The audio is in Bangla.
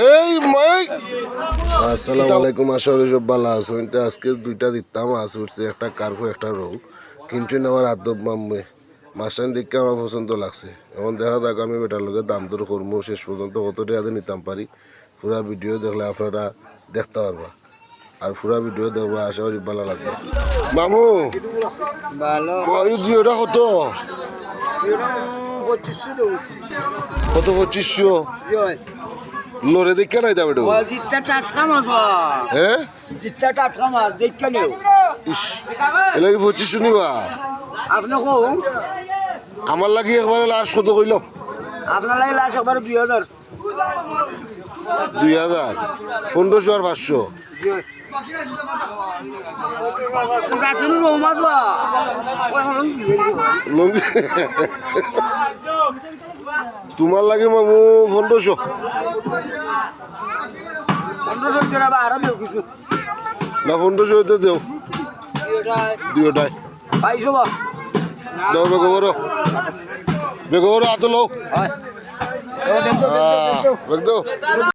এই মাই আসসালামু আলাইকুম, আশা করি সব ভালো আছো। কিন্তু আজকে দুইটা দিতাম মাছ উঠছে, একটা কার্পু একটা রৌ, কিন্তু আমার আদব মাম্মে মাছটা দেখে আমার পছন্দ লাগছে। এখন দেখা যাক আমি বেটার লোকে দাম দর করবো, শেষ পর্যন্ত কত টাকা নিতাম পারি। পুরা ভিডিও দেখলে আপনারা দেখতে পারবা, আর পুরা ভিডিও দেখবা, আশা করি ভালো লাগবে। মামু ওটা কত কত 2500 লোরে দেখে নাই যাবে হ্যাঁ এলাকি 2500 নিবা আমার লাগি একবারে লাস্ট কত কইল? আপনার লাগে লাস্ট একবার 2000 1500 আর 500 তোমার লাগে মামু 1500 আরো দেও কিছু না 1500 হইতে দেও দুইটাই পাইছো বা দাও বেগো বড় আতো লো বেগ দাও